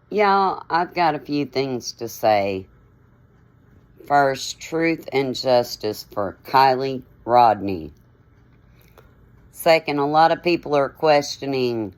Yeah, I've got a few things to say. First, truth and justice for Kylie Rodney. Second, a lot of people are questioning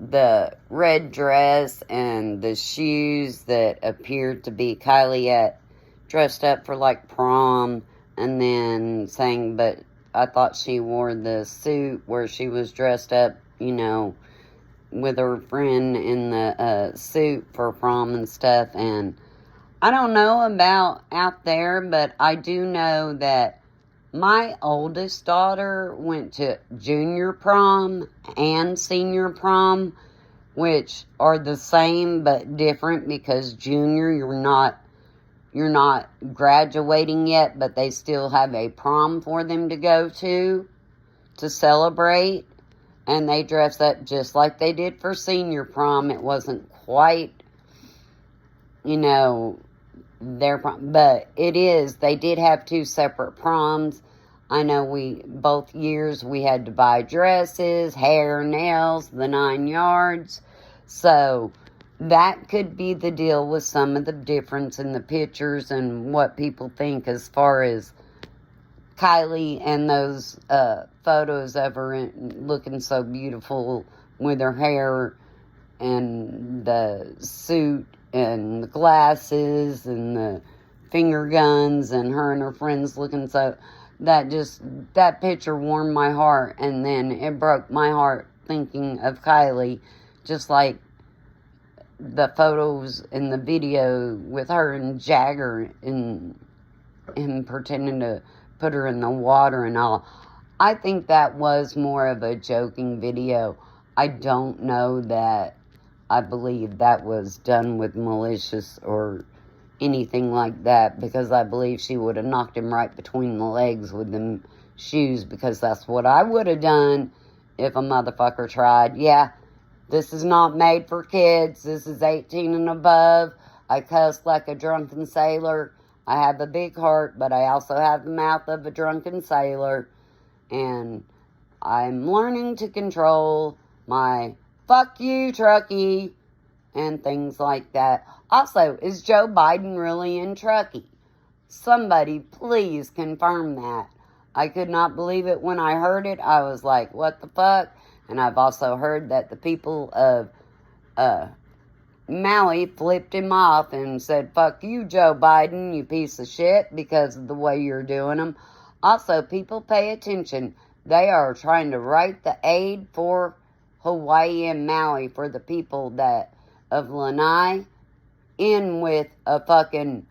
the red dress and the shoes that appeared to be Kylie at dressed up for like prom, and then saying, but I thought she wore the suit where she was dressed up, with her friend in the suit for prom and stuff. And I don't know about out there, but I do know that my oldest daughter went to junior prom and senior prom, which are the same but different because junior you're not graduating yet, but they still have a prom for them to go to celebrate, and they dress up just like they did for senior prom. It wasn't quite, you know, their prom, but it is. They did have two separate proms. I know both years we had to buy dresses, hair, nails, the 9 yards. So that could be the deal with some of the difference in the pictures and what people think as far as Kylie and those photos of her looking so beautiful with her hair and the suit and the glasses and the finger guns and her and her friends looking so... That picture warmed my heart, and then it broke my heart thinking of Kylie, just like the photos and the video with her and Jagger and him pretending to put her in the water and all. I think that was more of a joking video. I don't know that I believe that was done with malicious or anything like that, because I believe she would have knocked him right between the legs with them shoes, because that's what I would have done if a motherfucker tried. Yeah, this is not made for kids. This is 18 and above. I cuss like a drunken sailor. I have a big heart, but I also have the mouth of a drunken sailor. And I'm learning to control my fuck you, Truckee, and things like that. Also, is Joe Biden really in Truckee? Somebody please confirm that. I could not believe it when I heard it. I was like, what the fuck? And I've also heard that the people of Maui flipped him off and said, fuck you, Joe Biden, you piece of shit, because of the way you're doing them. Also, people pay attention. They are trying to write the aid for Hawaii and Maui for the people of Lanai in with a fucking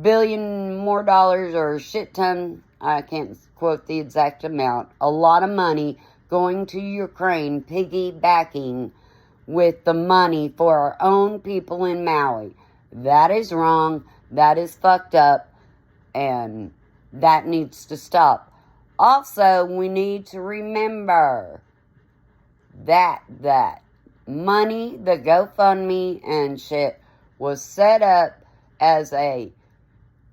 billion more dollars or a shit ton. I can't quote the exact amount. A lot of money going to Ukraine, piggybacking with the money for our own people in Maui. That is wrong. That is fucked up. And that needs to stop. Also, we need to remember that money, the GoFundMe and shit, was set up as a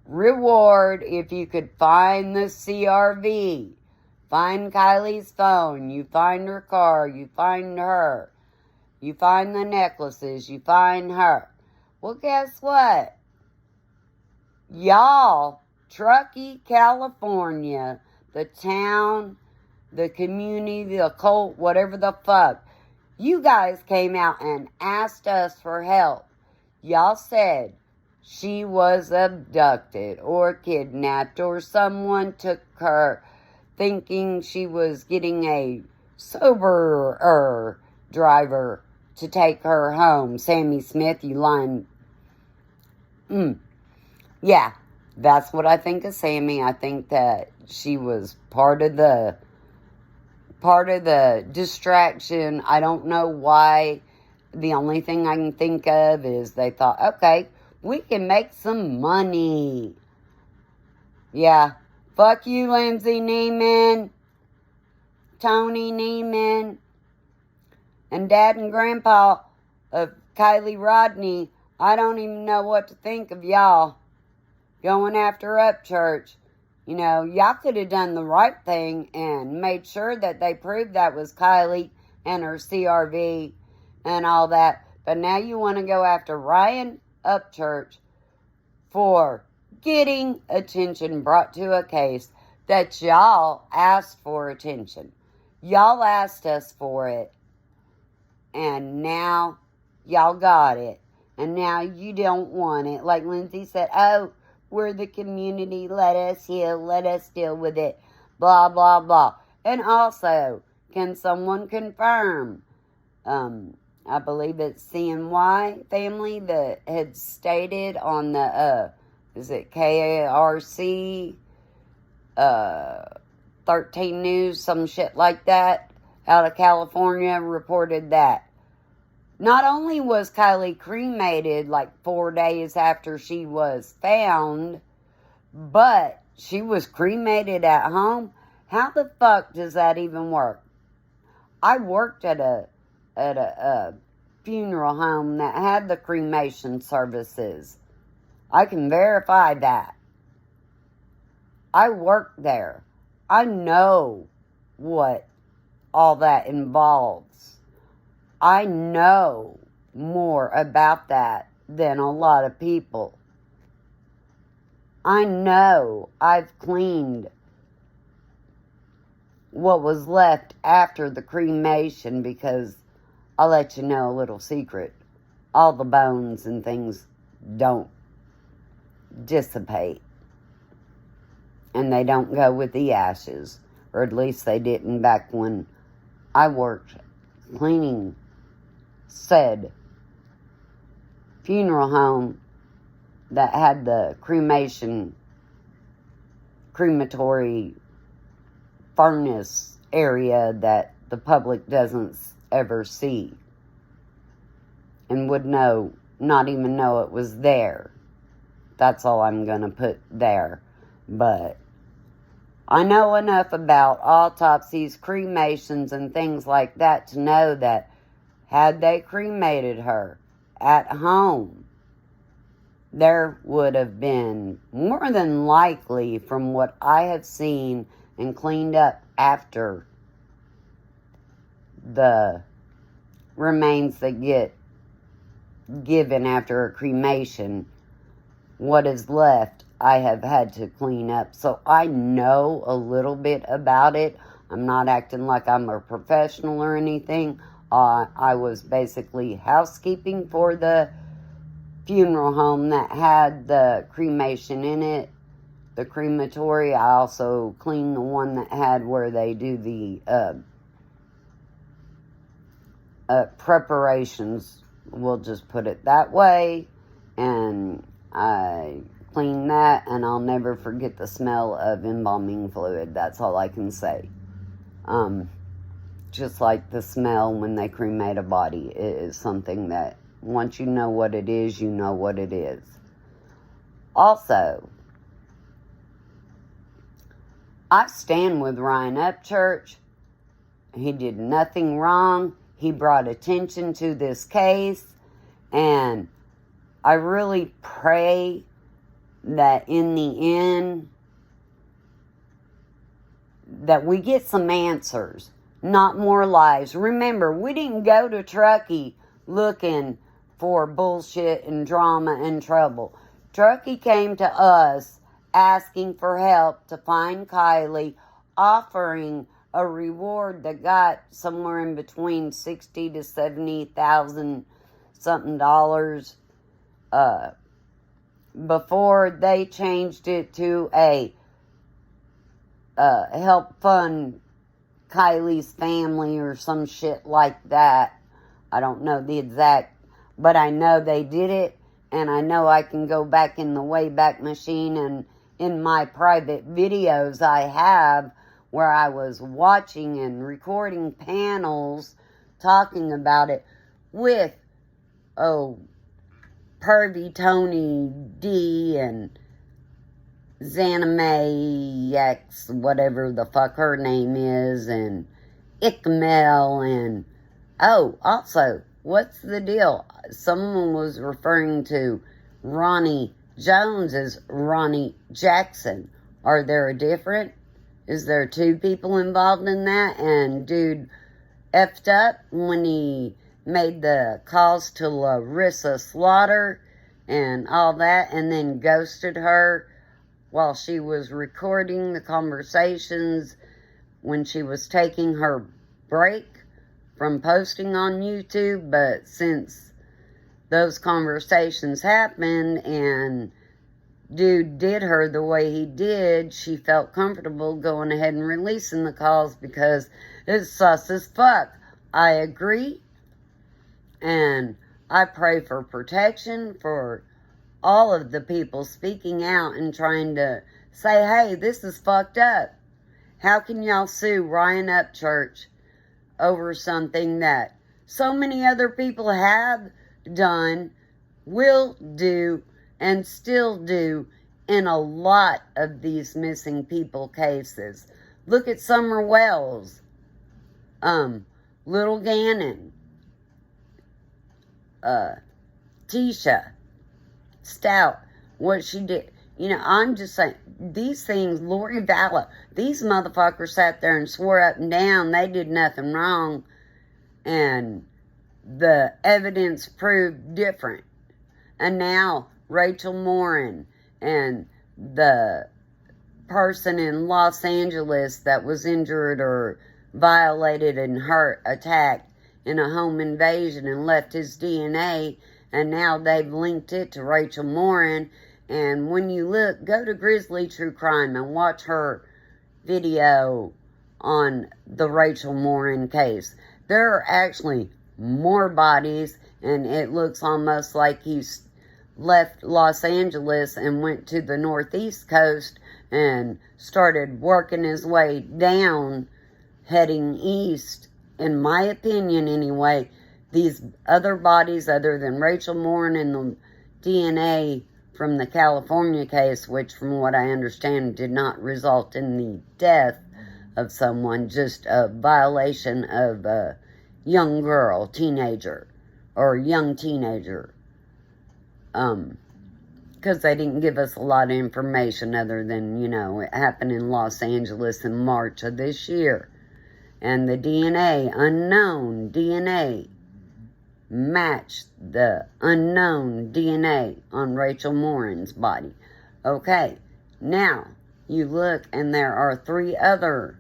reward if you could find the CRV. Find Kylie's phone. You find her car. You find her. You find the necklaces. You find her. Well, guess what? Y'all, Truckee, California, the town, the community, the cult, whatever the fuck, you guys came out and asked us for help. Y'all said she was abducted or kidnapped, or someone took her thinking she was getting a soberer driver to take her home. Sammy Smith, you lying. Yeah, that's what I think of Sammy. I think that she was part of the distraction. I don't know why. The only thing I can think of is they thought, okay, we can make some money. Yeah, fuck you, Lindsay Neiman, Tony Neiman, and Dad and Grandpa of Kylie Rodney. I don't even know what to think of y'all going after Upchurch. Y'all could have done the right thing and made sure that they proved that was Kylie and her CRV and all that, But now you want to go after Ryan Upchurch for getting attention brought to a case that y'all asked for attention. Y'all asked us for it. And now y'all got it. And now you don't want it. Like Lindsay said, oh, we're the community. Let us heal. Let us deal with it. Blah, blah, blah. And also, can someone confirm? I believe it's CNY family that had stated on the, is it KARC 13 News, some shit like that, out of California, reported that not only was Kylie cremated like 4 days after she was found, but she was cremated at home. How the fuck does that even work? I worked at a funeral home that had the cremation services. I can verify that. I worked there. I know what all that involves. I know more about that than a lot of people. I know I've cleaned what was left after the cremation, because I'll let you know a little secret. All the bones and things don't dissipate. And they don't go with the ashes. Or at least they didn't back when I worked cleaning said funeral home that had the crematory furnace area that the public doesn't ever see and would not even know it was there. That's all I'm going to put there. But I know enough about autopsies, cremations, and things like that to know that had they cremated her at home, there would have been, more than likely, from what I have seen and cleaned up after the remains that get given after a cremation, what is left, I have had to clean up. So I know a little bit about it. I'm not acting like I'm a professional or anything. I was basically housekeeping for the funeral home that had the cremation in it, the crematory. I also cleaned the one that had where they do the preparations, we'll just put it that way. And I cleaned that, and I'll never forget the smell of embalming fluid. That's all I can say. Just like the smell when they cremate a body, it is something that once you know what it is, you know what it is. Also, I stand with Ryan Upchurch. He did nothing wrong. He brought attention to this case, and I really pray that in the end, that we get some answers, not more lies. Remember, we didn't go to Truckee looking for bullshit and drama and trouble. Truckee came to us asking for help to find Kylie, offering a reward that got somewhere in between $60,000 to $70,000 something dollars. Before they changed it to a help fund Kylie's family or some shit like that. I don't know the exact, but I know they did it, and I know I can go back in the Wayback Machine, and in my private videos I have where I was watching and recording panels talking about it with, Pervy Tony D and Xana May X, whatever the fuck her name is, and Ickmel, and also, what's the deal? Someone was referring to Ronnie Jones as Ronnie Jackson. Are there a different? Is there two people involved in that? And dude effed up when he made the calls to Larissa Slaughter and all that, and then ghosted her while she was recording the conversations when she was taking her break from posting on YouTube. But since those conversations happened and dude did her the way he did, she felt comfortable going ahead and releasing the calls because it's sus as fuck. I agree, and I pray for protection for all of the people speaking out and trying to say, hey, this is fucked up. How can y'all sue Ryan Upchurch over something that so many other people have done, will do, and still do in a lot of these missing people cases? Look at Summer Wells, Little Gannon, Tisha Stout, what she did. You know, I'm just saying, these things, Lori Vallow, these motherfuckers sat there and swore up and down they did nothing wrong, and the evidence proved different. And now Rachel Morin and the person in Los Angeles that was injured or violated and hurt, attacked in a home invasion and left his DNA, and now they've linked it to Rachel Morin. And when you look, go to Grizzly True Crime and watch her video on the Rachel Morin case. There are actually more bodies, and it looks almost like he's left Los Angeles and went to the northeast coast and started working his way down, heading east. In my opinion, anyway, these other bodies, other than Rachel Morin and the DNA from the California case, which from what I understand did not result in the death of someone, just a violation of a young girl, teenager, or young teenager. Because they didn't give us a lot of information other than, you know, it happened in Los Angeles in March of this year. And the DNA, unknown DNA, matched the unknown DNA on Rachel Morin's body. Okay, now you look and there are 3 other,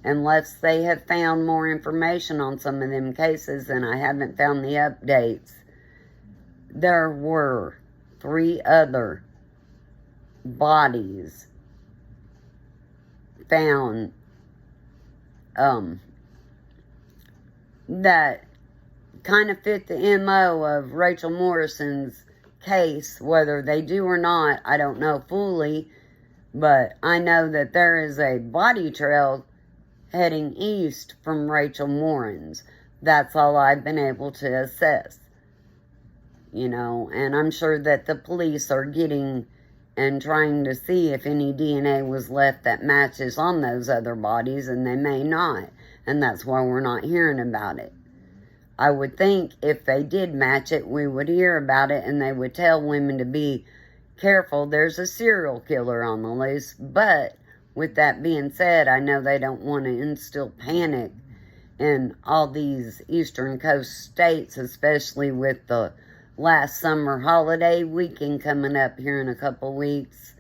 unless they have found more information on some of them cases and I haven't found the updates, there were 3 other bodies found that kind of fit the MO of Rachel Morrison's case. Whether they do or not, I don't know fully, but I know that there is a body trail heading east from Rachel Morin's. That's all I've been able to assess. You know, and I'm sure that the police are getting and trying to see if any DNA was left that matches on those other bodies, and they may not. And that's why we're not hearing about it. I would think if they did match it, we would hear about it and they would tell women to be careful. There's a serial killer on the loose. But with that being said, I know they don't want to instill panic in all these Eastern Coast states, especially with the last summer holiday weekend coming up here in a couple weeks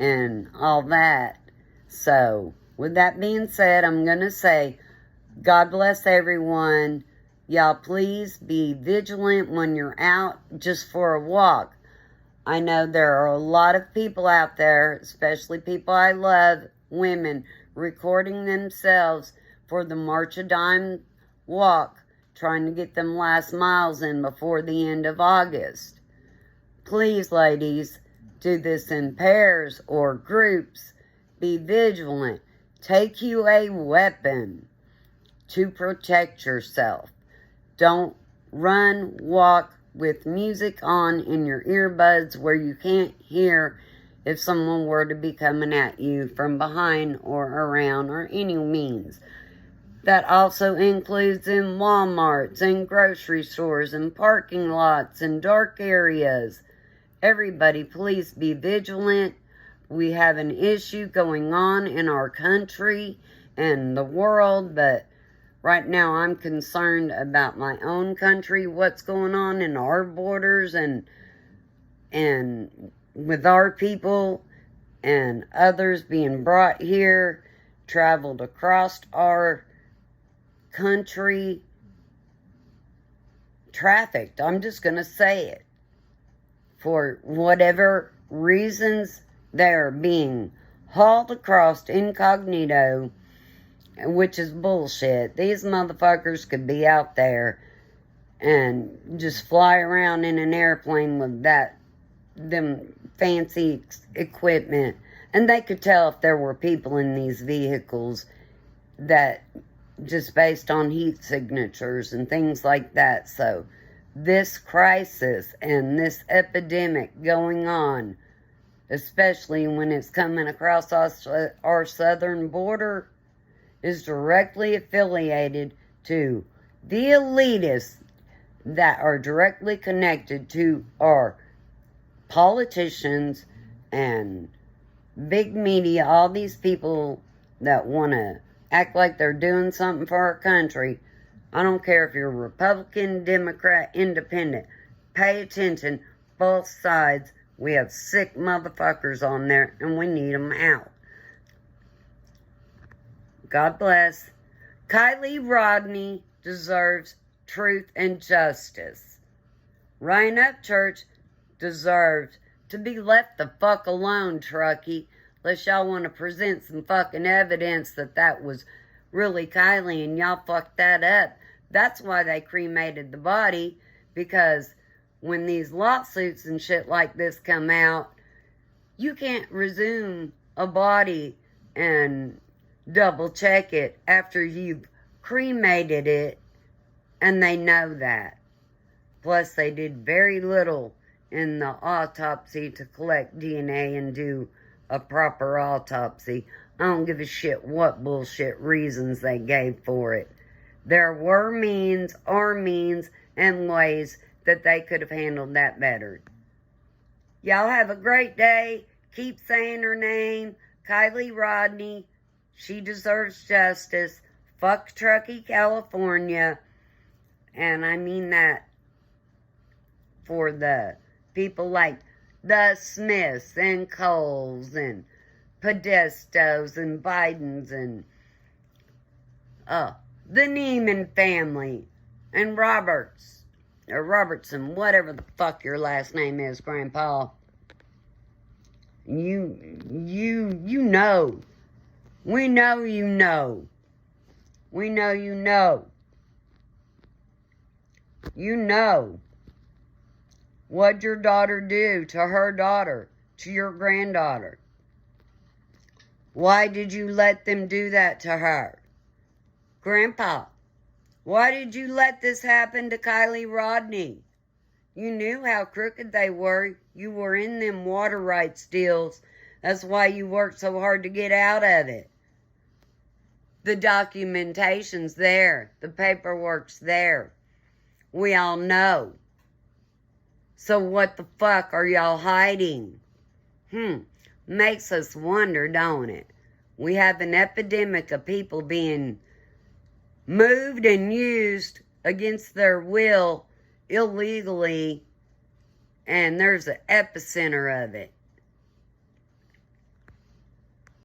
and all that. So, with that being said, I'm going to say, God bless everyone. Y'all please be vigilant when you're out just for a walk. I know there are a lot of people out there, especially people I love, women, recording themselves for the March of Dimes walk, trying to get them last miles in before the end of August. Please, ladies, do this in pairs or groups. Be vigilant. Take you a weapon to protect yourself. Don't run, walk with music on in your earbuds where you can't hear if someone were to be coming at you from behind or around or any means. That also includes in Walmarts and grocery stores and parking lots and dark areas. Everybody, please be vigilant. We have an issue going on in our country and the world, but Right now, I'm concerned about my own country, what's going on in our borders and with our people and others being brought here, traveled across our country, trafficked. I'm just going to say it. For whatever reasons, they're being hauled across incognito, which is bullshit. These motherfuckers could be out there and just fly around in an airplane with them fancy equipment, and they could tell if there were people in these vehicles, that just based on heat signatures and things like that. So this crisis and this epidemic going on, especially when it's coming across our southern border, is directly affiliated to the elitists that are directly connected to our politicians and big media, all these people that want to act like they're doing something for our country. I don't care if you're Republican, Democrat, Independent. Pay attention. Both sides. We have sick motherfuckers on there, and we need them out. God bless. Kiely Rodni deserves truth and justice. Ryan Upchurch deserves to be left the fuck alone, Truckee. Unless y'all want to present some fucking evidence that was really Kiely and y'all fucked that up. That's why they cremated the body, because when these lawsuits and shit like this come out, you can't resume a body and double check it after you've cremated it, and they know that. Plus, they did very little in the autopsy to collect DNA and do a proper autopsy. I don't give a shit what bullshit reasons they gave for it. There are means, and ways that they could have handled that better. Y'all have a great day. Keep saying her name, Kiely Rodni. She deserves justice. Fuck Truckee, California. And I mean that for the people like the Smiths and Coles and Podestos and Bidens and the Neiman family and Roberts or Robertson, whatever the fuck your last name is, Grandpa. You know. We know you know. We know you know. You know. What'd your daughter do to her daughter, to your granddaughter? Why did you let them do that to her? Grandpa, why did you let this happen to Kiely Rodni? You knew how crooked they were. You were in them water rights deals. That's why you worked so hard to get out of it. The documentation's there. The paperwork's there. We all know. So what the fuck are y'all hiding? Makes us wonder, don't it? We have an epidemic of people being moved and used against their will illegally, and there's an epicenter of it.